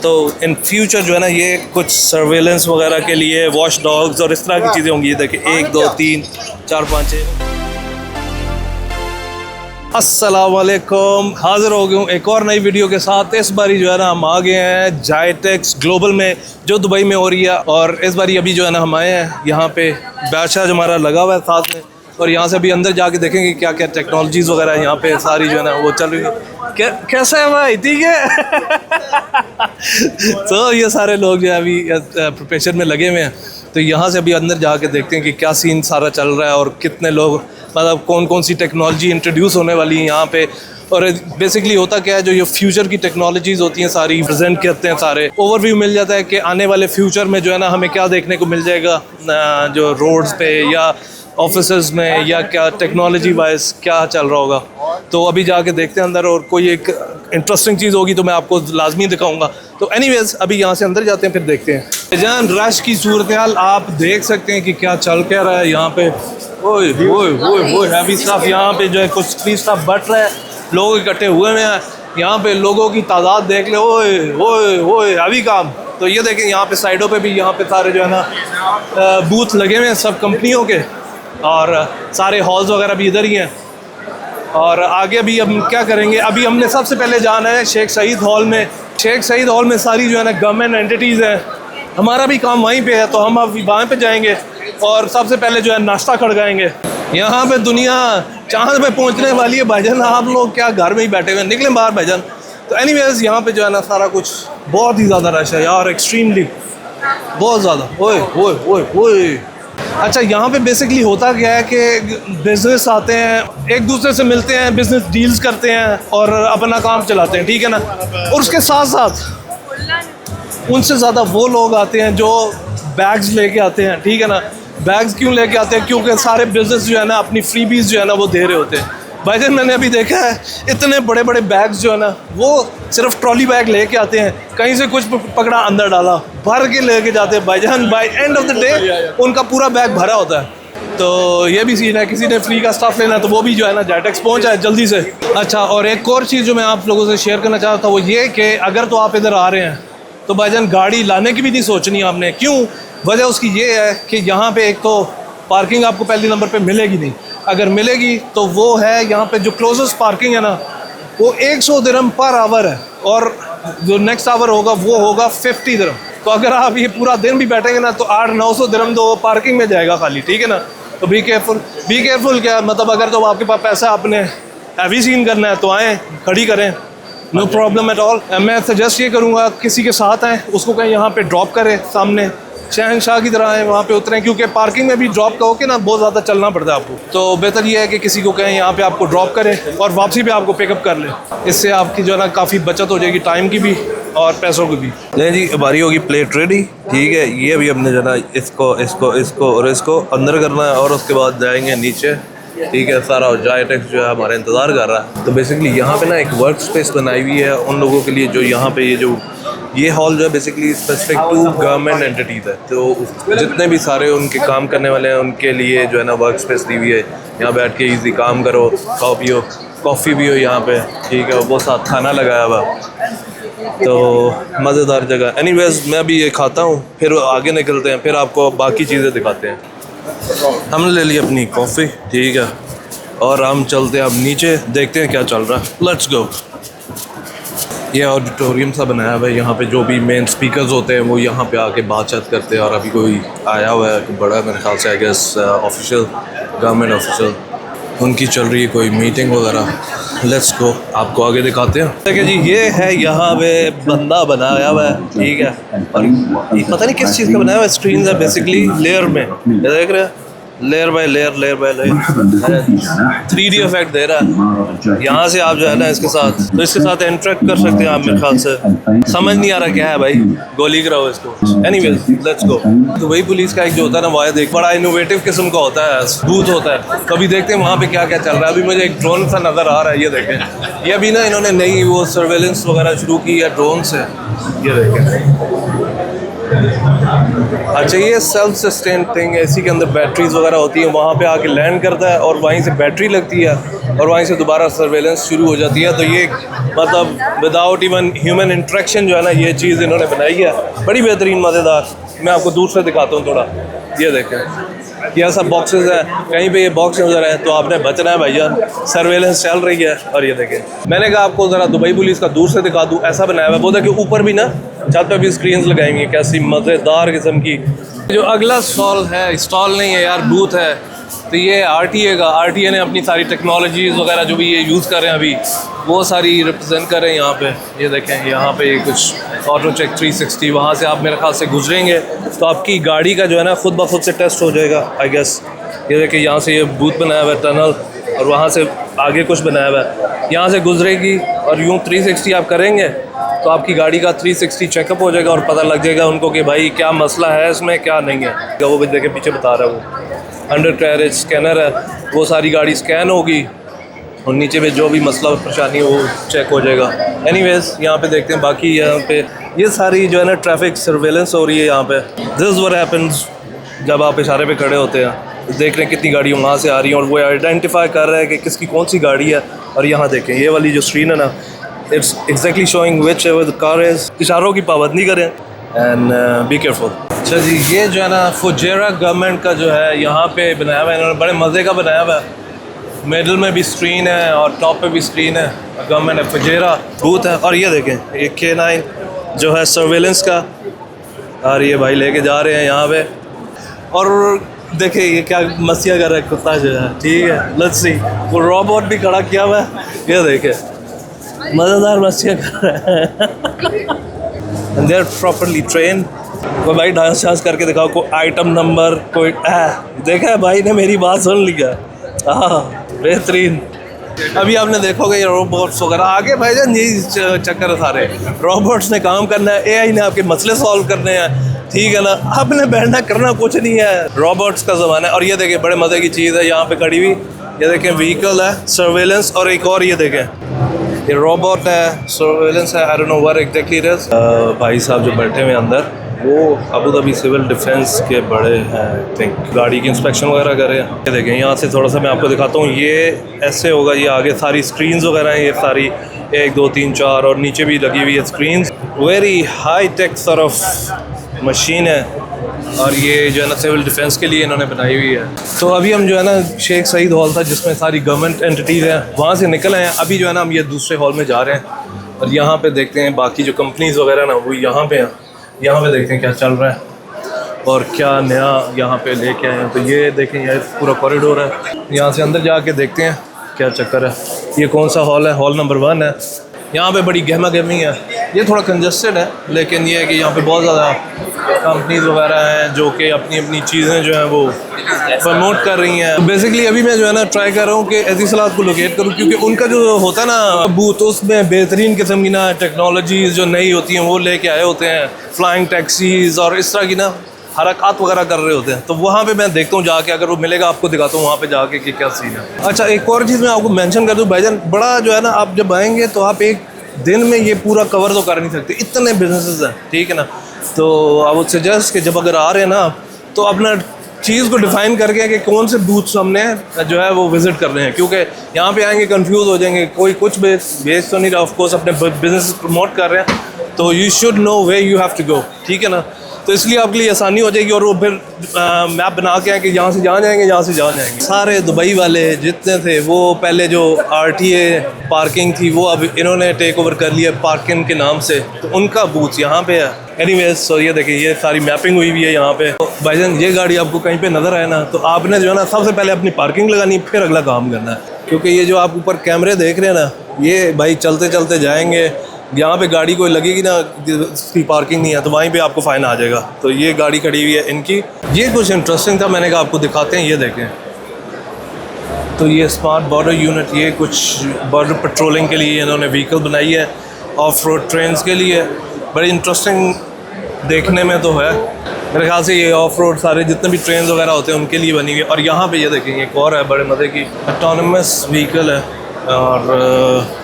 तो in future जो है ना ये कुछ सर्वेलेंस वगैरह के लिए वॉच डॉग्स और इस तरह की चीज़ें होंगी। ये देखिए 1 2 3 4 5 6। अस्सलाम वालेकुम, हाज़िर हो गया हूँ एक और नई वीडियो के साथ। इस बारी जो है ना हम आ गए हैं जायटेक्स ग्लोबल में जो दुबई में हो रही है। और इस बारी अभी जो है ना हम आए हैं यहाँ पे बैच आज हमारा लगा हुआ है साथ में। और यहाँ से अभी अंदर जाके देखेंगे क्या क्या टेक्नोलॉजीज़ वगैरह यहाँ पे सारी जो है ना वो चल रही है। कैसा है भाई, ठीक है? तो ये सारे लोग जो है अभी प्रिपरेशन में लगे हुए हैं। तो यहाँ से अभी अंदर जाके देखते हैं कि क्या सीन सारा चल रहा है और कितने लोग, मतलब कौन कौन सी टेक्नोलॉजी इंट्रोड्यूस होने वाली है यहाँ पे। और बेसिकली होता क्या है, जो ये फ्यूचर की टेक्नोलॉजीज़ होती हैं सारी प्रेजेंट करते हैं, सारे ओवरव्यू मिल जाता है कि आने वाले फ्यूचर में जो है ना हमें क्या देखने को मिल जाएगा जो रोड्स पे या ऑफिसेज में, या क्या टेक्नोलॉजी वाइज क्या चल रहा होगा। तो अभी जाके देखते हैं अंदर, और कोई एक इंटरेस्टिंग चीज़ होगी तो मैं आपको लाजमी दिखाऊंगा। तो एनीवेज अभी यहाँ से अंदर जाते हैं, फिर देखते हैं। जान रश की सूरत हाल आप देख सकते हैं कि क्या चल क्या रहा है यहाँ पे। ओए ओए ओए ओए हैवी स्टफ यहाँ पे जो है, कुछ फ्री स्टफ बट रहा है, लोग इकट्ठे हुए हैं यहाँ पे। लोगों की तादाद देख ले, ओए ओए ओए हैवी काम। तो ये देखें यहाँ पे साइडों पे भी यहाँ पे सारे जो है ना बूथ लगे हुए हैं सब कंपनियों के, और सारे हॉल्स वगैरह भी इधर ही हैं। और आगे भी हम क्या करेंगे, अभी हमने सबसे पहले जाना है शेख सईद हॉल में। शेख सईद हॉल में सारी जो है ना गवर्नमेंट एंटिटीज़ हैं, हमारा भी काम वहीं पे है, तो हम अभी वहाँ पे जाएंगे और सबसे पहले जो है नाश्ता खड़काएंगे। यहाँ पे दुनिया चांद पे पहुँचने वाली है भाईजान, आप लोग क्या घर में ही बैठे हुए, निकलें बाहर भाईजान। तो एनीवेज यहाँ पे जो है ना सारा कुछ बहुत ही ज़्यादा रश है यार, एक्सट्रीमली बहुत ज़्यादा। ओए ओए ओए ओए। अच्छा, यहाँ पे बेसिकली होता क्या है कि बिजनेस आते हैं, एक दूसरे से मिलते हैं, बिजनेस डील्स करते हैं और अपना काम चलाते हैं, ठीक है ना। और उसके साथ साथ उनसे ज़्यादा वो लोग आते हैं जो बैग्स लेके आते हैं, ठीक है ना। बैग्स क्यों लेके आते हैं? क्योंकि सारे बिजनेस जो है ना अपनी फ्रीबीज जो है ना वो दे रहे होते हैं। भाईजान मैंने अभी देखा है इतने बड़े बड़े बैग्स जो है ना वो सिर्फ ट्रॉली बैग लेके आते हैं, कहीं से कुछ पकड़ा अंदर डाला, भर के लेके जाते हैं भाईजान। By end of the day उनका पूरा बैग भरा होता है। तो ये भी सीन है, किसी ने फ्री का स्टाफ लेना तो वो भी जो है ना जायटेक्स पहुंच जाए जल्दी से। अच्छा, और एक और चीज़ जो मैं आप लोगों से शेयर करना चाहता था वो ये कि अगर तो आप इधर आ रहे हैं तो भाईजान गाड़ी लाने की भी नहीं सोचनी आपने। क्यों? वजह उसकी ये है कि यहाँ पे एक तो पार्किंग आपको पहले नंबर पे मिलेगी नहीं, अगर मिलेगी तो वो है यहाँ पे जो क्लोजेस्ट पार्किंग है ना वो 100 दिरहम पर आवर है, और जो नेक्स्ट आवर होगा वो होगा 50 दिरहम। तो अगर आप ये पूरा दिन भी बैठेंगे ना तो 800-900 दिरहम तो पार्किंग में जाएगा खाली, ठीक है ना। तो बी केयरफुल क्या मतलब, अगर तो आपके पास पैसा आपने हैवी सीन करना है तो आएँ, खड़ी करें, नो प्रॉब्लम एट ऑल। मैं सजेस्ट ये करूँगा किसी के साथ आएँ, उसको कहीं यहाँ पे ड्रॉप करें, सामने शहनशाह की तरह है वहाँ पे उतरें, क्योंकि पार्किंग में भी ड्रॉप कहो कि ना बहुत ज़्यादा चलना पड़ता है आपको। तो बेहतर ये है कि किसी को कहें यहाँ पे आपको ड्रॉप करें और वापसी पे आपको पिकअप कर ले। इससे आपकी जो है ना काफ़ी बचत हो जाएगी, टाइम की भी और पैसों की भी। नहीं जी, हमारी होगी प्लेट रेडी, ठीक है। ये भी हमने जो है ना इसको इसको इसको और इसको अंदर करना है और उसके बाद जाएंगे नीचे, ठीक है। सारा जायटेक्स जो है हमारा इंतज़ार कर रहा है। तो बेसिकली यहाँ पे ना एक वर्क स्पेस बनाई हुई है उन लोगों के लिए जो यहाँ पे ये हॉल जो है basically specific to government entities है। तो जितने भी सारे उनके काम करने वाले हैं उनके लिए जो है ना वर्क स्पेस दी हुई है। यहाँ बैठ के इजी काम करो, कॉफ़ी भी हो यहाँ पे, ठीक है। वो साथ खाना लगाया हुआ, तो मज़ेदार जगह। एनीवेज मैं भी ये खाता हूँ, फिर आगे निकलते हैं, फिर आपको बाकी चीज़ें दिखाते हैं। हमने ले ली अपनी कॉफ़ी, ठीक है, और हम चलते हैं अब नीचे, देखते हैं क्या चल रहा है। Let's go. ये ऑडिटोरियम सा बनाया हुआ है, यहाँ पे जो भी मेन स्पीकर्स होते हैं वो यहाँ पे आके बातचीत करते हैं। और अभी कोई आया हुआ है बड़ा, मेरे ख्याल से I guess official, government official, उनकी चल रही है कोई मीटिंग वगैरह। लेट्स गो, आपको आगे दिखाते हैं। देखिए जी, ये है यहाँ पे बंदा बनाया हुआ है, ठीक है। और ये पता नहीं किस चीज़ का बनाया हुआ है, स्क्रीन है बेसिकली लेयर में, देख रहे हैं, layer by layer 3D effect दे रहा है। यहाँ से आप जो है ना इसके साथ इंटरेक्ट कर सकते हैं आप, मेरे ख्याल से। समझ नहीं आ रहा क्या है भाई, गोली कराओ इसको। Anyways let's go. तो वही पुलिस का एक जो होता है ना वायद, एक बड़ा इनोवेटिव किस्म का होता है, बूथ होता है। कभी देखते हैं वहाँ पे क्या क्या चल रहा है। अभी मुझे एक ड्रोन सा नज़र आ रहा है, ये देखें, ये अभी ना इन्होंने नई वो सर्वेलेंस वगैरह शुरू की है ड्रोन से, ये देखें। अच्छा, ये सेल्फ सस्टेन थिंग है, इसी के अंदर बैटरीज वगैरह होती हैं, वहाँ पे आके लैंड करता है और वहीं से बैटरी लगती है और वहीं से दोबारा सर्वेलेंस शुरू हो जाती है। तो ये मतलब विदाउट इवन ह्यूमन इंट्रैक्शन जो है ना, ये चीज़ इन्होंने बनाई है, बड़ी बेहतरीन, मज़ेदार। मैं आपको दूर से दिखाता हूँ थोड़ा। ये देखें, ये सब बॉक्सेस हैं, कहीं पे ये बॉक्स नज़र है तो आपने बचना है भाईजान, सर्वेलेंस चल रही है। और ये देखें, मैंने कहा आपको ज़रा दुबई पुलिस का दूर से दिखा दूँ, ऐसा बनाया हुआ है। वो देखिए ऊपर भी ना छत पे भी स्क्रीन्स लगाएंगे, कैसी मज़ेदार किस्म की। जो अगला स्टॉल है, स्टॉल नहीं है यार, बूथ है, तो ये RTA का, RTA ने अपनी सारी टेक्नोलॉजीज़ वगैरह जो भी ये यूज़ कर रहे हैं अभी, वो सारी रिप्रेजेंट कर रहे हैं यहाँ पे। ये देखें, यहाँ पे ये कुछ ऑटो चेक 360, वहाँ से आप मेरे ख्याल से गुजरेंगे तो आपकी गाड़ी का जो है ना खुद ब खुद से टेस्ट हो जाएगा, आई गेस। ये देखिए, यहाँ से ये बूथ बनाया हुआ है, टनल, और वहाँ से आगे कुछ बनाया हुआ है, यहाँ से गुजरेगी और यूँ 360 आप करेंगे तो आपकी गाड़ी का 360 चेकअप हो जाएगा और पता लग जाएगा उनको कि भाई क्या मसला है इसमें, क्या नहीं है। वो भी देखे पीछे बता रहा है, वो अंडर कैरेज स्कैनर है, वो सारी गाड़ी स्कैन होगी और नीचे पे जो भी मसला परेशानी है वो चेक हो जाएगा। एनीवेज, यहाँ पे देखते हैं बाकी। यहाँ पे ये सारी जो है ना ट्रैफिक सर्वेलेंस हो रही है यहाँ पे। दिस इज़ व्हाट हैपेंस जब आप इशारे पे खड़े होते हैं, देख रहे हैं कितनी गाड़ी वहाँ से आ रही हैं और वो आइडेंटिफाई कर रहा है कि किसकी कौन सी गाड़ी है। और यहाँ देखें, ये वाली जो स्क्रीन है ना, it's exactly showing which ever the car is. इशारों की पाबंदी करें एंड बी केयरफुल। अच्छा जी, ये जो है ना फुजेरा गवर्नमेंट का जो है यहाँ पे बनाया हुआ है इन्होंने, बड़े मज़े का बनाया हुआ है। मिडल में भी स्क्रीन है और टॉप पे भी स्क्रीन है, गवर्नमेंट है, फुजेरा बूथ है। और ये देखें, ये K9 जो है सर्वेलेंस का, और ये भाई लेके जा रहे हैं यहाँ पे। और देखिए ये क्या मस्तियाँ कर रहा है कुत्ता जो है, ठीक है, लेट्स सी। वो रोबोट भी खड़ा किया हुआ है, ये देखे मज़ेदार मस्तियाँ कर रहा है। And they are properly train. कोई भाई डांस शांस करके दिखाओ, कोई आइटम नंबर, कोई देखा है भाई ने मेरी बात सुन लिया। हाँ, बेहतरीन। अभी आपने देखोगे ये रोबोट्स वगैरह आगे भाईजान, यही चक्कर है सारे। रोबोट्स ने काम करना है, AI ने आपके मसले सॉल्व करने हैं, ठीक है ना, आपने बैठना करना कुछ नहीं है। रोबोट्स का ज़माना है। और ये देखें, बड़े मज़े की चीज़ है यहाँ पे खड़ी हुई, ये देखें व्हीकल है, सर्वेलेंस, और एक और ये देखें, ये रोबोट है, सर्वेलेंस है, I don't know what exactly it is. भाई साहब जो बैठे हुए अंदर, वो अबू धाबी सिविल डिफेंस के बड़े हैं, आई थिंक, गाड़ी की इंस्पेक्शन वगैरह कर रहे हैं। ये देखें, यहाँ से थोड़ा सा मैं आपको दिखाता हूँ, ये ऐसे होगा, ये आगे सारी स्क्रीन्स वगैरह हैं, ये सारी 1 2 3 4 और नीचे भी लगी हुई है screens. Very high tech sort of machine है और ये जो है ना सिविल डिफेंस के लिए इन्होंने बनाई हुई है। तो अभी हम जो है ना शेख सईद हॉल था जिसमें सारी गवर्नमेंट एंटिटीज़ हैं, वहाँ से निकल आए हैं। अभी जो है ना हम ये दूसरे हॉल में जा रहे हैं और यहाँ पे देखते हैं बाकी जो कंपनीज़ वगैरह ना वो यहाँ पे हैं, यहाँ पे देखते हैं क्या चल रहा है और क्या नया यहाँ पे लेके आए हैं। तो ये देखें, ये पूरा कॉरिडोर है, यहाँ से अंदर जाके देखते हैं क्या चक्कर है। ये कौन सा हॉल है? हॉल नंबर 1 है। यहाँ पे बड़ी गहमा गहमी है, ये थोड़ा कंजस्टेड है, लेकिन ये है कि यहाँ पे बहुत ज़्यादा कंपनीज वगैरह हैं जो कि अपनी अपनी चीज़ें जो हैं वो प्रमोट कर रही हैं। तो बेसिकली अभी मैं जो है ना ट्राई कर रहा हूँ कि एतिसलात को लोकेट करूँ, क्योंकि उनका जो होता है ना बूथ, उसमें बेहतरीन किस्म की ना टेक्नोलॉजीज़ जो नई होती हैं वो लेके आए होते हैं, फ्लाइंग टैक्सीज़ और इस तरह की ना हरकत वगैरह कर रहे होते हैं। तो वहाँ पे मैं देखता हूँ जाके, अगर वो मिलेगा आपको दिखाता हूँ वहाँ पे जाके कि क्या सीन है। अच्छा, एक और चीज़ मैं आपको मेंशन कर दूँ भाईजान, बड़ा जो है ना आप जब आएंगे तो आप एक दिन में ये पूरा कवर तो कर नहीं सकते, इतने बिजनेसेस हैं, ठीक है ना। तो आई वुड सजेस्ट कि जब अगर आ रहे हैं ना तो अपना चीज़ को डिफ़ाइन करके कि कौन से बूथ्स हमने जो है वो विज़िट कर रहे हैं, क्योंकि यहाँ पे आएंगे कंफ्यूज हो जाएंगे, कोई कुछ बेच तो नहीं रहा, ऑफ कोर्स अपने बिजनेस प्रमोट कर रहे हैं, तो you should know way you have to go, ठीक है ना। तो इसलिए आपके लिए आसानी हो जाएगी और वो फिर मैप बना के आए कि यहाँ से जहाँ जाएंगे, यहाँ से जहाँ जाएंगे। सारे दुबई वाले जितने थे वो पहले जो RTA पार्किंग थी वो अब इन्होंने टेक ओवर कर लिया पार्किंग के नाम से, तो उनका बूथ यहाँ पे है। एनीवेज, सो ये देखिए ये सारी मैपिंग हुई हुई है यहाँ पे। तो भाईजान ये गाड़ी आपको कहीं पे नज़र आए ना तो आपने जो है ना सबसे पहले अपनी पार्किंग लगानी, फिर अगला काम करना है, क्योंकि ये जो आप ऊपर कैमरे देख रहे हैं ना, ये भाई चलते चलते जाएंगे, यहाँ पे गाड़ी कोई लगेगी ना इसकी पार्किंग नहीं है तो वहीं पे आपको फ़ाइन आ जाएगा। तो ये गाड़ी खड़ी हुई है इनकी, ये कुछ इंटरेस्टिंग था, मैंने कहा आपको दिखाते हैं। ये देखें, तो ये स्मार्ट बॉर्डर यूनिट, ये कुछ बॉर्डर पेट्रोलिंग के लिए इन्होंने व्हीकल बनाई है, ऑफ रोड ट्रेन्स के लिए। बड़ी इंटरेस्टिंग देखने में तो है, मेरे ख्याल से ये ऑफ रोड सारे जितने भी ट्रेन वगैरह होते हैं उनके लिए बनी हुई है। और यहाँ पे ये देखेंगे एक और है बड़े मज़े की, ऑटोनमस व्हीकल है और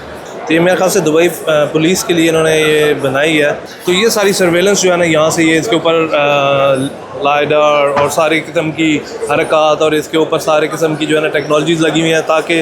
तो ये मेरे ख्याल से दुबई पुलिस के लिए इन्होंने ये बनाई है। तो ये सारी सर्वेलेंस जो है ना यहाँ से, ये इसके ऊपर लाइडर और सारी किस्म की हरकत और इसके ऊपर सारे किस्म की जो है ना टेक्नोलॉजीज़ लगी हुई हैं ताकि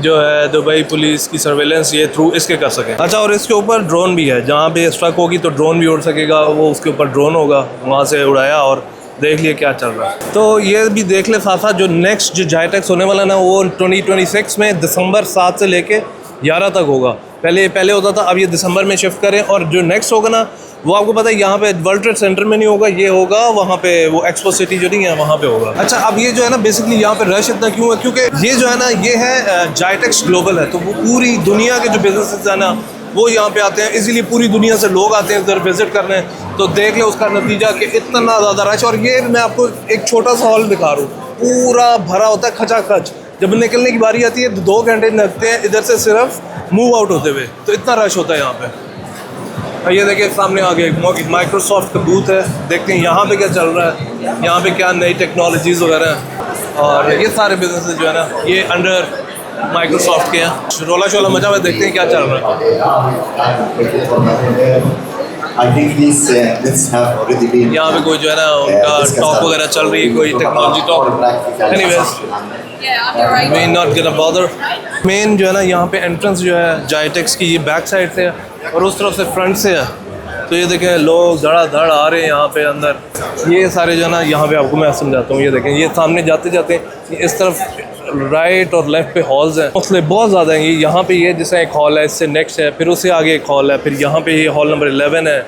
जो है दुबई पुलिस की सर्वेलेंस ये थ्रू इसके कर सकें। अच्छा, और इसके ऊपर ड्रोन भी है, जहाँ पे स्ट्रक होगी तो ड्रोन भी उड़ सकेगा, वो उसके ऊपर ड्रोन होगा, वहाँ से उड़ाया और देख लिए क्या चल रहा है। तो ये भी देख ले साथ साथ जो नेक्स्ट जो जायटेक्स होने वाला ना वो 2026 में दिसंबर 7 से लेके 11 तक होगा। पहले होता था, अब ये दिसंबर में शिफ्ट करें। और जो नेक्स्ट होगा ना वो आपको पता है यहाँ पे वर्ल्ड ट्रेड सेंटर में नहीं होगा, ये होगा वहाँ पे वो एक्सपो सिटी जो नहीं है वहाँ पे होगा। अच्छा, अब ये जो है ना बेसिकली यहाँ पे रश इतना क्यों है, क्योंकि ये जो है ना ये है जायटेक्स ग्लोबल है, तो वो पूरी दुनिया के जो बिजनेस है ना वो यहाँ पे आते हैं, इसीलिए पूरी दुनिया से लोग आते हैं इधर विजिट करने। तो देख ले उसका नतीजा कि इतना ज़्यादा रश। और ये मैं आपको एक छोटा सा हॉल दिखा रहा हूँ, पूरा भरा होता है खचाखच। जब निकलने की बारी आती है तो 2 घंटे लगते हैं इधर से सिर्फ मूव आउट होते हुए, तो इतना रश होता है यहाँ पे। और ये देखिए सामने आगे माइक्रोसॉफ्ट का बूथ है, देखते हैं यहाँ पे क्या चल रहा है, यहाँ पे क्या नई टेक्नोलॉजीज़ वगैरह हैं। और ये सारे बिजनेस जो है ना ये अंडर माइक्रोसॉफ्ट के हैं। रोला शोला मचा हुआ, देखते हैं क्या चल रहा है। यहाँ पे कोई जो है ना उनका टॉक वगैरह चल रही है, कोई technology talk. Anyways we not gonna bother. Main जो है ना यहाँ पे एंट्रेंस जो है जायटेक्स की ये बैक साइड से है और उस तरफ से फ्रंट से है। तो ये देखें लोग धड़ाधड़ आ रहे हैं यहाँ पे अंदर। ये सारे जो है ना यहाँ पे आपको मैं समझाता हूँ, ये देखें ये सामने जाते जाते इस तरफ राइट और लेफ़्ट पे हॉल्स हैं, मसले बहुत ज़्यादा हैं। ये यहाँ पे ये जैसे एक हॉल है, इससे नेक्स्ट है, फिर उससे आगे एक हॉल है, फिर यहाँ पे ये हॉल नंबर 11 है,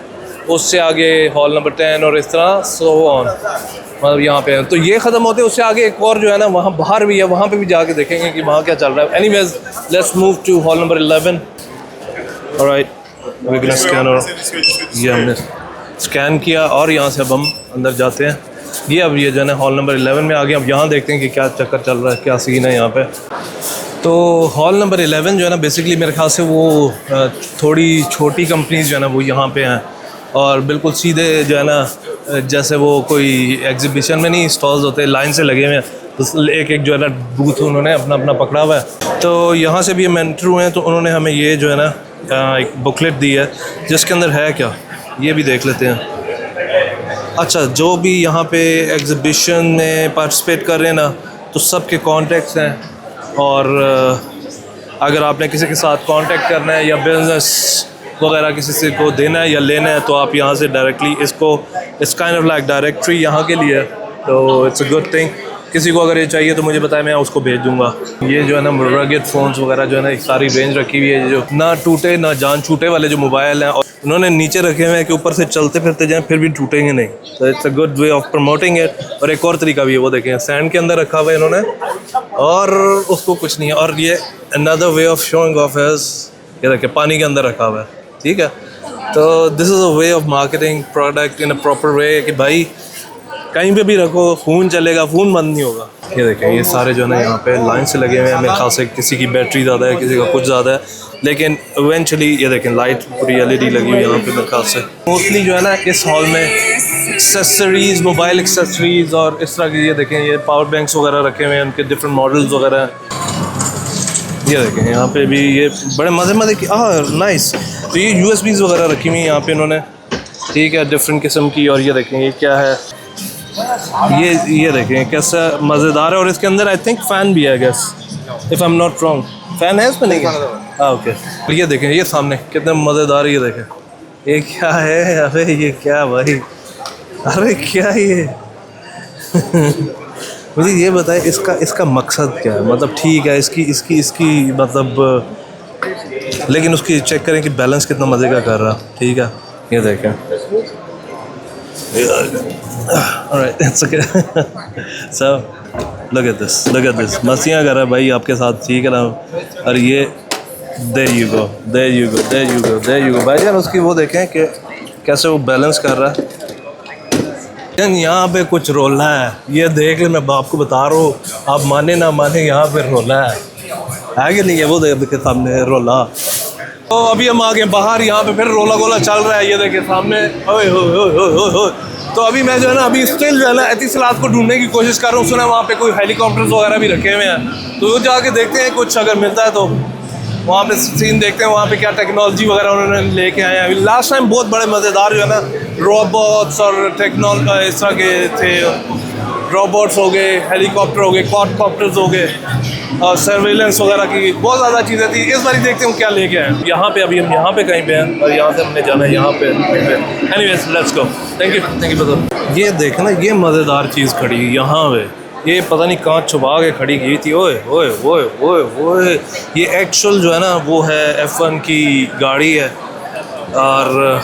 उससे आगे हॉल नंबर 10 और इस तरह सो ऑन, मतलब यहाँ पे है। तो ये ख़त्म होते हैं उससे आगे एक और जो है ना वहाँ बाहर भी है, वहाँ पे भी जाके देखेंगे कि वहाँ क्या चल रहा है। Anyways let's move to hall number 11। Alright, we can scan. और ये हमने स्कैन किया और यहाँ से अब हम अंदर जाते हैं। ये अब ये जो है ना हॉल नंबर 11 में आ गए। अब यहाँ देखते हैं कि क्या चक्कर चल रहा है, क्या सीन है यहाँ पे। तो हॉल नंबर 11 जो है ना बेसिकली मेरे ख्याल से वो थोड़ी छोटी कंपनीज जो है ना वो यहाँ पे हैं, और बिल्कुल सीधे जो है ना जैसे वो कोई एग्जीबिशन में नहीं स्टॉल्स होते लाइन से लगे हुए हैं, तो एक एक जो है ना बूथ उन्होंने अपना अपना पकड़ा हुआ है। तो यहाँ से भी हम एंटर हुए हैं, तो उन्होंने हमें ये जो है ना एक बुकलेट दी है जिसके अंदर है क्या, ये भी देख लेते हैं। अच्छा, जो भी यहाँ पे एग्ज़िबिशन में पार्टिसिपेट कर रहे हैं ना तो सबके कॉन्टैक्ट्स हैं, और अगर आपने किसी के साथ कांटेक्ट करना है या बिज़नेस वगैरह किसी से को देना है या लेना है तो आप यहाँ से डायरेक्टली इसको it's kind of like directory यहाँ के लिए, तो इट्स अ गुड थिंग। किसी को अगर ये चाहिए तो मुझे बताएं, मैं उसको भेज दूँगा। ये जो है ना रगेड फ़ोन्स वगैरह जो है ना एक सारी रेंज रखी हुई है, जो ना टूटे ना जान छूटे वाले जो मोबाइल हैं, और उन्होंने नीचे रखे हुए हैं कि ऊपर से चलते फिरते जाएं फिर भी टूटेंगे नहीं। तो it's a good way of promoting it. और एक और तरीका भी है, वो देखें सैंड के अंदर रखा हुआ है इन्होंने और उसको कुछ नहीं है। और ये another way of showing off is, ये देखें पानी के अंदर रखा हुआ है, ठीक है। तो this is a way of marketing product in a proper way कि भाई कहीं पे भी रखो फ़ोन चलेगा, फ़ोन बंद नहीं होगा। ये देखें ये सारे जो है ना यहाँ पे लाइन से लगे हुए हैं। मेरे ख्याल से किसी की बैटरी ज़्यादा है, किसी का कुछ ज़्यादा है, लेकिन इवेंचुअली ये देखें लाइट पूरी LED लगी हुई है यहाँ पे। मेरे ख्याल से मोस्टली जो है ना इस हॉल में एक्सेसरीज़, मोबाइल एक्सेसरीज़ और इस तरह की, ये देखें ये पावर बैंक्स वगैरह रखे हुए हैं, उनके डिफरेंट मॉडल्स वगैरह हैं। ये देखें यहाँ पे भी ये बड़े मज़े की नाइस। तो ये USBs वगैरह रखी हुई हैं यहाँ पे इन्होंने, ठीक है, डिफरेंट किस्म की। और ये देखें ये क्या है, ये देखें कैसा मज़ेदार है। और इसके अंदर आई थिंक फ़ैन भी है, guess if I am not wrong, fan है इसमें? नहीं, हाँ ओके। ये देखें ये सामने कितने मज़ेदार, ये देखें ये क्या है, अरे ये क्या भाई, अरे क्या ये मुझे ये बताए इसका मकसद क्या है, मतलब ठीक है इसकी मतलब, लेकिन उसकी चेक करें कि बैलेंस कितना मज़े का कर रहा, ठीक है। ये देखें alright, it's okay. So look at this, मस्तियाँ कर रहा है भाई आपके साथ, ठीक है ना। और ये there you go भाईजान, उसकी वो देखें कि कैसे वो बैलेंस कर रहा है। यहाँ पे कुछ रोला है, ये देख ले, मैं आपको बता रहा हूँ, आप माने ना माने यहाँ पे रोला है कि नहीं है, वो देख के सामने रोला। तो अभी हम आ गए बाहर, यहाँ पे फिर रोला गोला चल रहा है, ये देखे सामने। ओए हो। तो अभी मैं जो है ना अभी स्टिल जो है ना एतिसलात को ढूंढने की कोशिश कर रहा हूँ। सुना वहाँ पे कोई हेलीकॉप्टर्स वगैरह भी रखे हुए हैं, तो वो जाके देखते हैं कुछ अगर मिलता है तो। वहाँ पे सीन देखते हैं, वहाँ पे क्या टेक्नोलॉजी वगैरह उन्होंने लेके आए हैं। लास्ट टाइम बहुत बड़े मज़ेदार जो है ना रोबोट्स और टेक्नोलॉजी इस तरह के थे, रोबोट्स हो गए, हेलीकॉप्टर हो गए, क्वाडकॉप्टर्स हो गए, और सर्वेलेंस वगैरह की बहुत ज़्यादा चीज़ें थी। इस बार देखते हैं क्या लेके आए। यहाँ पे अभी हम यहाँ पे कहीं पे हैं और यहाँ से हमने जाना है यहाँ पे। Anyways let's go. Thank you brother. ये देखें ना, ये मज़ेदार चीज़ खड़ी है यहाँ पे, ये पता नहीं कहाँ छुपा के खड़ी की थी। ओए ओए ओए ओए ओए, ये एक्चुअल जो है ना वो है F1 की गाड़ी है और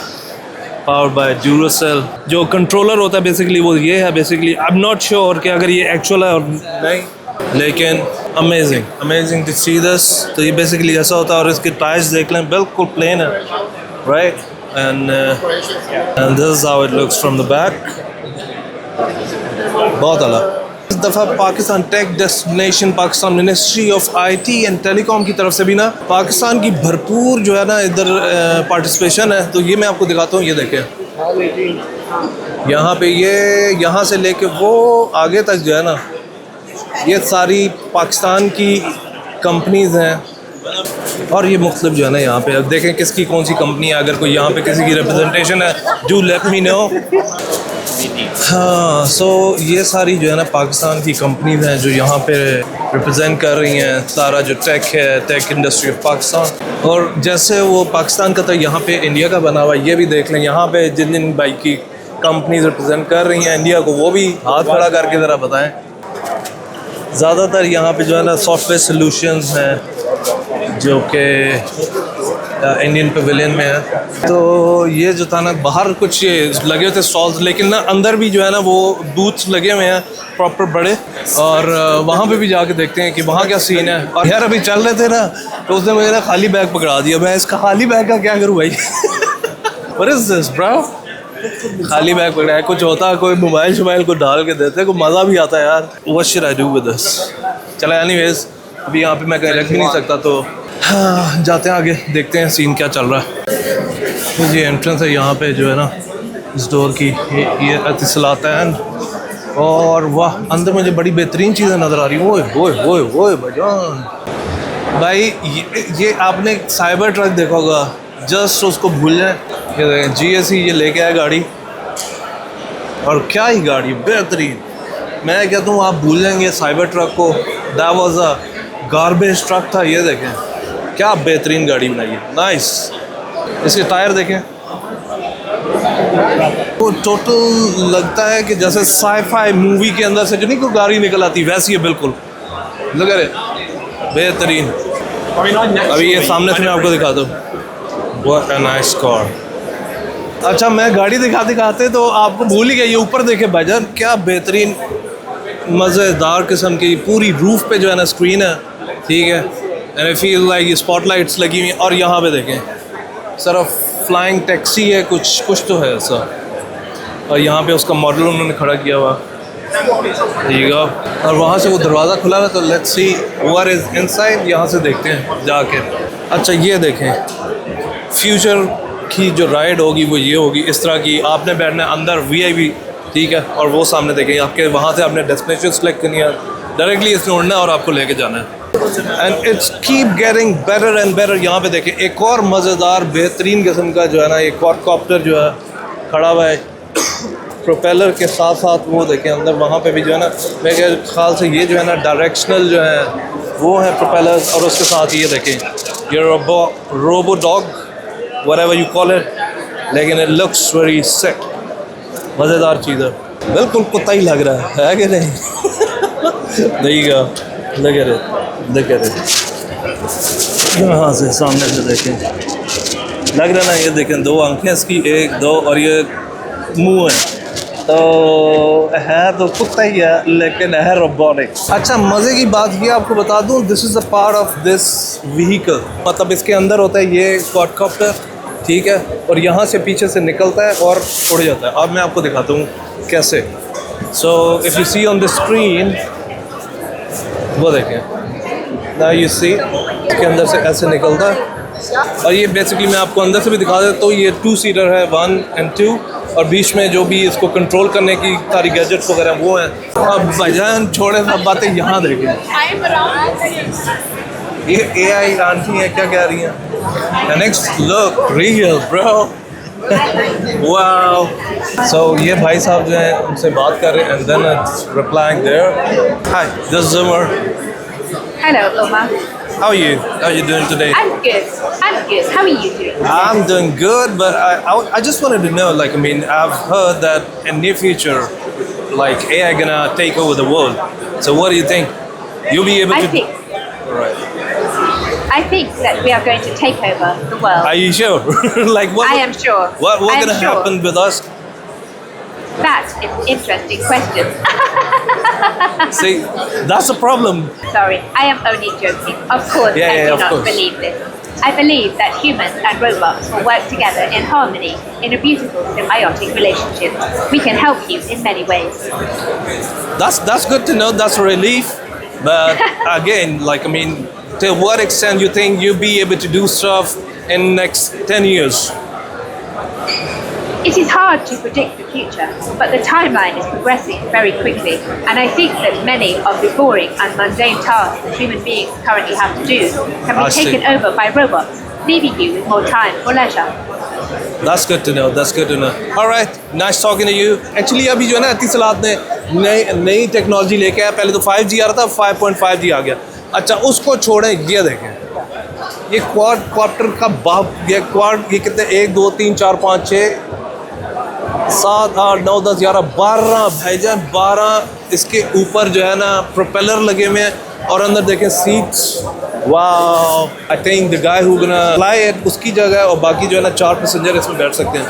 पावर्ड बाय ड्यूरासेल। जो कंट्रोलर होता है बेसिकली वो ये है basically. I am not sure कि अगर ये एक्चुअल है और नहीं, लेकिन अमेजिंग टू सी दिस। तो ये बेसिकली ऐसा होता है और इसके टायर्स देख लें बिल्कुल प्लेन है, right, and this is how it looks from the back. बहुत अला। इस दफ़ा Pakistan tech destination Pakistan ministry of IT and telecom की तरफ से भी ना पाकिस्तान की भरपूर जो है ना इधर पार्टिसिपेशन है। तो ये मैं आपको दिखाता हूँ, ये देखें यहाँ पे, ये यहाँ से लेके वो आगे तक जो है ना ये सारी पाकिस्तान की कंपनीज़ हैं और ये मुख्तलिफ जो है ना यहाँ पे। अब देखें किसकी कौन सी कंपनी है, अगर कोई यहाँ पे किसी की रिप्रेजेंटेशन है डू लेट मी नो। हाँ, सो ये सारी जो है ना पाकिस्तान की कंपनीज हैं जो यहाँ पे रिप्रेजेंट कर रही हैं सारा जो टेक है, टेक इंडस्ट्री ऑफ पाकिस्तान। और जैसे वो पाकिस्तान का तो यहाँ पे इंडिया का बना हुआ है, ये भी देख लें यहाँ पे जिन जिन बाइक की कंपनीज रिप्रेजेंट कर रही हैं इंडिया को, वो भी हाथ खड़ा करके ज़रा बताएं। ज़्यादातर यहाँ पे जो है ना सॉफ्टवेयर सॉल्यूशंस हैं जो कि इंडियन पवेलियन में है। तो ये जो था ना बाहर कुछ ये लगे हुए थे स्टॉल्स, लेकिन ना अंदर भी जो है ना वो बूथ्स लगे हुए हैं प्रॉपर बड़े, और वहाँ पे भी जाके देखते हैं कि वहाँ क्या सीन है। और यार अभी चल रहे थे ना तो उसने मुझे ना खाली बैग पकड़ा दिया। मैं इसका खाली बैग का क्या करूँ भाई? What is this bro? खाली बैग पकड़ा है, कुछ होता कोई मोबाइल को डाल के देते, कोई मज़ा भी आता है यार। What should I do with this? चला एनीवेज, अभी यहाँ पे मैं कहीं रख भी नहीं सकता, तो हाँ जाते हैं आगे, देखते हैं सीन क्या चल रहा है। तो ये एंट्रेंस है यहाँ पे जो है ना इस डोर की, ये अतिसलातैन। और वाह, अंदर मुझे बड़ी बेहतरीन चीज़ें नज़र आ रही हैं। ओए ओए ओए ओए भाईजान, भाई ये आपने साइबर ट्रक देखा होगा, जस्ट उसको भूल जाए। ये देखें GSE ये लेके आया गाड़ी, और क्या ही गाड़ी बेहतरीन। मैं कहता हूँ आप भूल जाएंगे साइबर ट्रक को, that was a garbage truck था। ये देखें क्या बेहतरीन गाड़ी बनाई है, नाइस। इसके टायर देखें, वो टोटल लगता है कि जैसे साई-फाई मूवी के अंदर से जो नहीं कोई गाड़ी निकल आती वैसी है बिल्कुल, लग रहे बेहतरीन। अभी ये सामने से मैं आपको दिखाता हूँ, व्हाट अ नाइस कार। अच्छा, मैं गाड़ी दिखाते तो आपको भूल ही गया, ये ऊपर देखे भाईजान क्या बेहतरीन मज़ेदार किस्म की पूरी रूफ पे जो है ना स्क्रीन है, ठीक है, एंड आई फील लाइक ये स्पॉटलाइट्स लगी हुई हैं। और यहाँ पे देखें सिर्फ फ्लाइंग टैक्सी है, कुछ तो है ऐसा, और यहाँ पे उसका मॉडल उन्होंने खड़ा किया हुआ, ठीक है। और वहाँ से वो दरवाज़ा खुला है, तो let's see what is inside, यहाँ से देखते हैं जाके। अच्छा ये देखें, फ्यूचर की जो राइड होगी वो ये होगी इस तरह की, आपने बैठना है अंदर VIP, ठीक है, और वो सामने देखें आपके, वहाँ से आपने डेस्टिनेशन सेलेक्ट करनी है, डायरेक्टली इसमें उड़ना है और आपको लेके जाना है। And it's keep getting better and better. यहाँ पे देखें एक और मज़ेदार बेहतरीन किस्म का जो है ना एक क्वाडकॉप्टर जो है खड़ा हुआ है प्रोपेलर के साथ साथ। वो देखें अंदर वहाँ पे भी जो है ना, मेरे ख्याल से ये जो है ना डायरेक्शनल जो है वो है प्रोपेलर्स, और उसके साथ ये देखें ये robo dog whatever you call it, लेकिन it looks very sick। मज़ेदार चीज़ है, बिल्कुल कुत्ता ही लग रहा है कि नहीं? नहीं का लग रहे यहाँ से सामने से देखें, लग रहा ना, ये देखें दो आंखें इसकी, एक दो, और ये मुंह है, तो कुत्ता ही है लेकिन है रोबोटिक। अच्छा, मज़े की बात ये आपको बता दूं, this is a part of this vehicle, मतलब इसके अंदर होता है ये क्वाडकॉप्टर, ठीक है, और यहाँ से पीछे से निकलता है और उड़ जाता है। अब मैं आपको दिखाता हूँ कैसे। So if you see on the screen, वो देखें ना, यू सी इसके अंदर से ऐसे निकलता है, और ये बेसिकली मैं आपको अंदर से भी दिखा देता हूँ। ये 2 सीटर है, 1 and 2, और बीच में जो भी इसको कंट्रोल करने की सारी गैजेट्स वगैरह वो हैं। अब भाईजान छोड़े सब बातें, यहाँ देखें ये AI आंटी है, क्या कह रही हैं? Next look real bro, wow. So ये भाई साहब जो है उनसे बात कर रहे हैं, and then replying there, hi this is Omar. Hello, Omar. How are you? How are you doing today? I'm good. I'm good. How are you doing? I'm doing good, but I just wanted to know, like, I mean, I've heard that in near future, like, AI gonna take over the world. So what do you think? You'll be able to... Right. I think that we are going to take over the world. Are you sure? Like, what? I am sure. What I am gonna sure. happen with us? That is an interesting question. See, that's the problem. Sorry, I am only joking. Of course, Yeah, I yeah, do of not course. believe this. I believe that humans and robots will work together in harmony in a beautiful symbiotic relationship. We can help you in many ways. That's good to know. That's a relief. But again, like, I mean, to what extent you think you'll be able to do stuff in next 10 years? It is hard to predict the future, but the timeline is progressing very quickly, and I think that many of the boring and mundane tasks that human beings currently have to do can be I see. taken over by robots, leaving you with more time for leisure. That's good to know. That's good to know. All right, nice talking to you. Actually, अभी जो है ना इत्तिसलात ने नई technology लेके आया। पहले तो 5G आ रहा था, 5.5G आ गया। अच्छा, उसको छोड़ें, ये देखें, ये क्वाड कॉप्टर का बाप, ये क्वाड, ये कितने, 1 2 3 4 5 6 7 8 9 10 11 12 भाईजान, 12 इसके ऊपर जो है ना प्रोपेलर लगे हुए हैं, और अंदर देखें seats. Wow, I think the guy who gonna fly it, उसकी जगह, और बाकी जो है ना 4 पैसेंजर इसमें बैठ सकते हैं।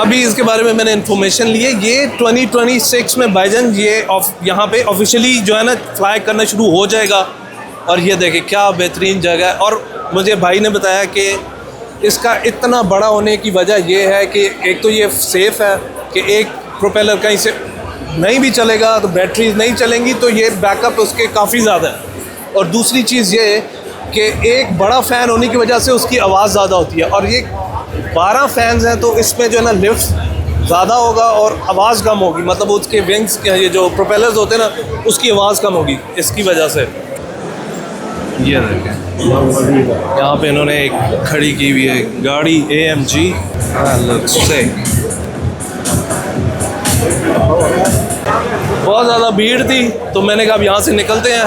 अभी इसके बारे में मैंने इन्फॉर्मेशन ली है, ये 2026 में भाईजान ये यहाँ पे ऑफिशियली जो है ना फ्लाई करना शुरू हो जाएगा। और ये देखें क्या बेहतरीन जगह है। और मुझे भाई ने बताया कि इसका इतना बड़ा होने की वजह ये है कि एक तो ये सेफ़ है कि एक प्रोपेलर कहीं से नहीं भी चलेगा तो बैटरीज नहीं चलेंगी, तो ये बैकअप उसके काफ़ी ज़्यादा है। और दूसरी चीज़ ये कि एक बड़ा फ़ैन होने की वजह से उसकी आवाज़ ज़्यादा होती है, और ये 12 फैंस हैं तो इसमें जो है ना लिफ्ट ज़्यादा होगा और आवाज़ कम होगी, मतलब उसके विंग्स के ये जो प्रोपेलर्स होते हैं ना उसकी आवाज़ कम होगी इसकी वजह से। ये देखें यहाँ पे इन्होंने एक खड़ी की हुई है गाड़ी AMG। बहुत ज़्यादा भीड़ थी तो मैंने कहा अब यहाँ से निकलते हैं।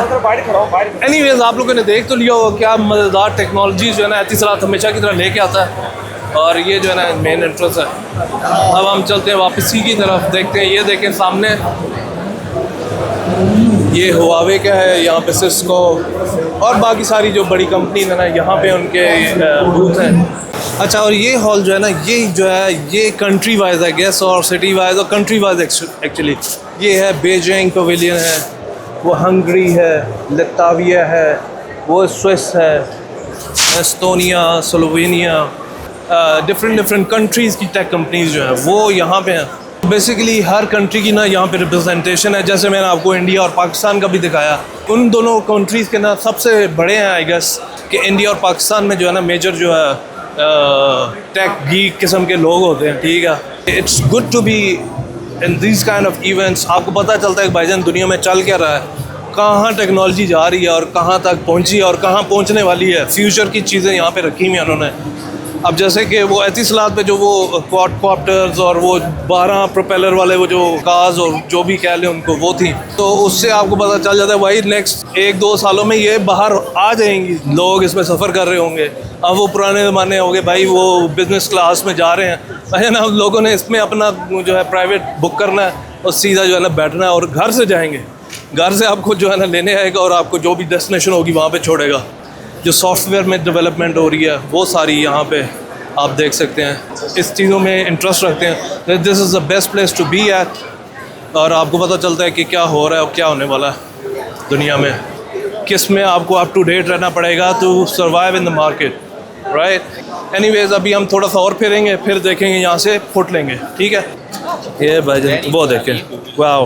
एनीवेज, आप लोगों ने देख तो लिया होगा क्या मज़ेदार टेक्नोलॉजी जो है ना इत्तिसलात हमेशा की तरह लेके आता है, और ये जो है ना मेन एंट्रेंस है। अब हम चलते हैं वापसी की तरफ, देखते हैं। ये देखें सामने, ये हुआवे का है, यहाँ पे सिस्को और बाकी सारी जो बड़ी कंपनी है ना यहाँ पे उनके बूथ हैं। अच्छा, और ये हॉल जो है ना ये जो है ये कंट्री वाइज है गेस, और सिटी वाइज और कंट्री वाइज एक्चुअली। ये है बेजिंग पवेलियन है, वो हंगरी है, लिताविया है, वो स्विस है, एस्टोनिया, स्लोवेनिया, डिफरेंट कंट्रीज़ की टेक कंपनीज जो हैं वो यहाँ पे हैं। बेसिकली हर कंट्री की ना यहाँ पे रिप्रेजेंटेशन है। जैसे मैंने आपको इंडिया और पाकिस्तान का भी दिखाया, उन दोनों कंट्रीज़ के ना सबसे बड़े हैं आई गेस कि इंडिया और पाकिस्तान में जो है ना मेजर जो है टेक गीक किस्म के लोग होते हैं, ठीक है। It's good to be in this kind of events. आपको पता चलता है कि भाईजान दुनिया में चल क्या रहा है, कहाँ टेक्नोलॉजी जा रही है और कहाँ तक पहुँची है और कहाँ पहुँचने वाली है। फ्यूचर की चीज़ें यहाँ पे रखी हुई हैं उन्होंने। अब जैसे कि वो एतिसलात पे जो वो क्वाडकॉप्टर्स और वो 12 प्रोपेलर वाले वो जो कार्स और जो भी कह लें उनको वो थी, तो उससे आपको पता चल जाता है भाई नेक्स्ट 1-2 सालों में ये बाहर आ जाएंगी, लोग इसमें सफ़र कर रहे होंगे। अब वो पुराने ज़माने हो गए भाई, वो बिज़नेस क्लास में जा रहे हैं भाई ना, लोगों ने इसमें अपना जो है प्राइवेट बुक करना है और सीधा जो है ना बैठना है और घर से जाएंगे, घर से आपको जो है ना लेने आएगा और आपको जो भी डेस्टिनेशन होगी वहाँ पे छोड़ेगा। जो सॉफ्टवेयर में डेवलपमेंट हो रही है वो सारी यहाँ पे आप देख सकते हैं। इस चीज़ों में इंटरेस्ट रखते हैं, this is the best place to be at. और आपको पता चलता है कि क्या हो रहा है और क्या होने वाला है दुनिया में, किस में आपको अप टू डेट रहना पड़ेगा to survive in the market, right. Anyways, अभी हम थोड़ा सा और फिरेंगे, फिर देखेंगे यहाँ से फुट लेंगे, ठीक है। ये भाईजान वो देखें, वाह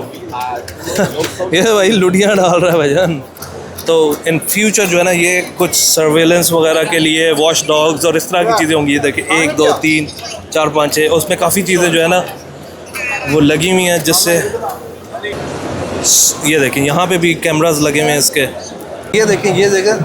ये भाई लुटियाँ डाल रहा है भाईजान। तो इन फ्यूचर जो है ना ये कुछ सर्वेलेंस वगैरह के लिए वॉच डॉग्स और इस तरह की चीज़ें होंगी। ये देखिए 1 2 3 4 5 6, उसमें काफ़ी चीज़ें जो है ना वो लगी हुई हैं, जिससे ये देखें यहाँ पे भी कैमरास लगे हुए हैं इसके, ये देखें, ये जगह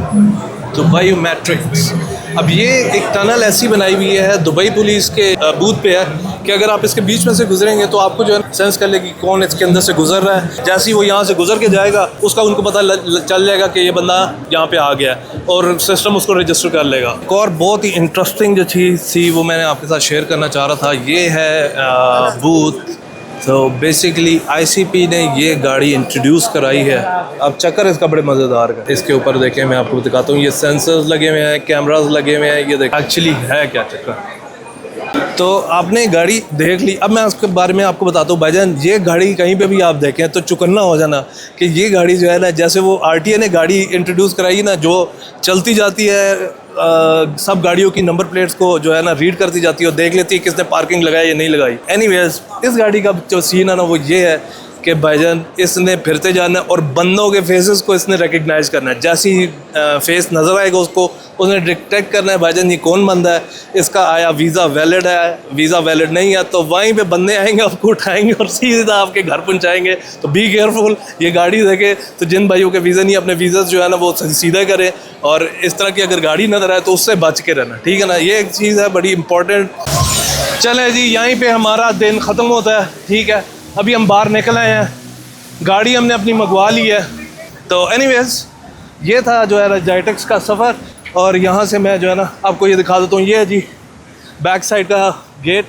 दुबई मैट्रिक्स। अब ये एक टनल ऐसी बनाई हुई है दुबई पुलिस के बूथ पे है कि अगर आप इसके बीच में से गुजरेंगे तो आपको जो है सेंस कर लेगी कौन इसके अंदर से गुजर रहा है। जैसे ही वो यहाँ से गुजर के जाएगा उसका उनको पता चल जाएगा कि ये बंदा यहाँ पे आ गया है और सिस्टम उसको रजिस्टर कर लेगा। एक और बहुत ही इंटरेस्टिंग जो चीज़ थी वो मैंने आपके साथ शेयर करना चाह रहा था, ये है बूथ। तो बेसिकली आईसीपी ने ये गाड़ी इंट्रोड्यूस कराई है। अब चक्कर इसका बड़े मज़ेदार है। इसके ऊपर देखें, मैं आपको दिखाता हूँ, ये सेंसर्स लगे हुए हैं, कैमरास लगे हुए हैं। ये देखें एक्चुअली है क्या चक्कर। तो आपने गाड़ी देख ली। अब मैं उसके बारे में आपको बताता हूँ भाईजान, ये गाड़ी कहीं पे भी आप देखें तो चुकन्ना हो जाना कि ये गाड़ी जो है ना, जैसे वो आरटीए ने गाड़ी इंट्रोड्यूस कराई ना, जो चलती जाती है सब गाड़ियों की नंबर प्लेट्स को जो है ना रीड करती जाती है और देख लेती है किसने पार्किंग लगाई या नहीं लगाई। एनीवेज, इस गाड़ी का जो सीन है ना वो ये है कि भाईजान इसने फिरते जाना है और बंदों के फेसेस को इसने रिकग्नाइज करना है। जैसे ही फेस नज़र आएगा उसको उसने डिटेक्ट करना है भाईजान ये कौन बंदा है, इसका आया वीज़ा वैलिड है, वीज़ा वैलिड नहीं है तो वहीं पे बंदे आएंगे आपको उठाएंगे और सीधा आपके घर पहुंचाएंगे। तो बी केयरफुल, ये गाड़ी देखे तो जिन भाइयों के वीज़ा नहीं अपने वीज़ा जो है ना वो सीधे करें और इस तरह की अगर गाड़ी नज़र आए तो उससे बच के रहना, ठीक है ना। ये एक चीज़ है बड़ी इंपॉर्टेंट। चले जी, यहीं पर हमारा दिन ख़त्म होता है, ठीक है। अभी हम बाहर निकल आए हैं, गाड़ी हमने अपनी मंगवा ली है। तो एनीवेज, ये था जो है जाइटेक्स का सफ़र और यहाँ से मैं जो है ना आपको ये दिखा देता हूँ। ये है जी बैक साइड का गेट,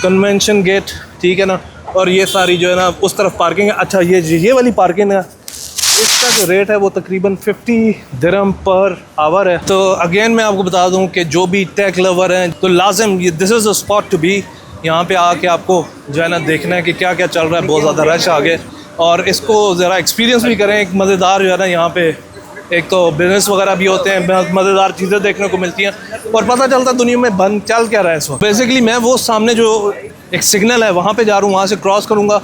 कन्वेंशन गेट, ठीक है ना। और ये सारी जो है ना उस तरफ पार्किंग है। अच्छा, ये वाली पार्किंग है, इसका जो रेट है वो तकरीबन 50 दिरहम पर आवर है। तो अगेन मैं आपको बता दूँ कि जो भी टेक लवर हैं तो लाजिम this is a spot to be. यहाँ पे आके आपको जो है ना देखना है कि क्या क्या चल रहा है। बहुत ज़्यादा रश आ गए और इसको ज़रा एक्सपीरियंस भी करें। एक मज़ेदार जो है ना यहाँ पे एक तो बिज़नेस वगैरह भी होते हैं, मज़ेदार चीज़ें देखने को मिलती हैं और पता चलता है दुनिया में बंद चल क्या रहा है इस वक्त। बेसिकली मैं वो सामने जो एक सिग्नल है वहाँ पे जा रहा हूँ, वहाँ से क्रॉस करूँगा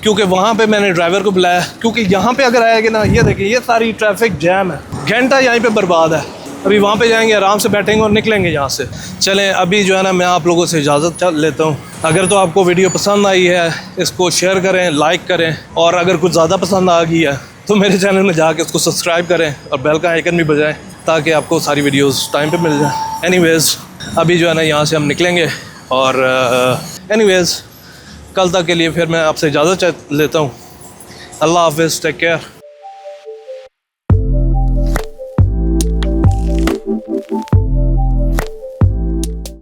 क्योंकि वहाँ पे मैंने ड्राइवर को बुलाया, क्योंकि यहाँ पे अगर आएगा ना, ये देखिए ये सारी ट्रैफिक जैम है, घंटा यहीं पे बर्बाद है। अभी वहाँ पे जाएंगे, आराम से बैठेंगे और निकलेंगे यहाँ से। चलें, अभी जो है ना मैं आप लोगों से इजाज़त लेता हूँ। अगर तो आपको वीडियो पसंद आई है इसको शेयर करें, लाइक करें और अगर कुछ ज़्यादा पसंद आ गई है तो मेरे चैनल में जाके उसको सब्सक्राइब करें और बेल का आइकन भी बजाएं ताकि आपको सारी वीडियोस टाइम पे मिल जाए। एनीवेज़, अभी जो है ना यहाँ से हम निकलेंगे और एनीवेज़ कल तक के लिए फिर मैं आपसे इजाज़त लेता हूँ। अल्लाह हाफ़िज़, टेक केयर।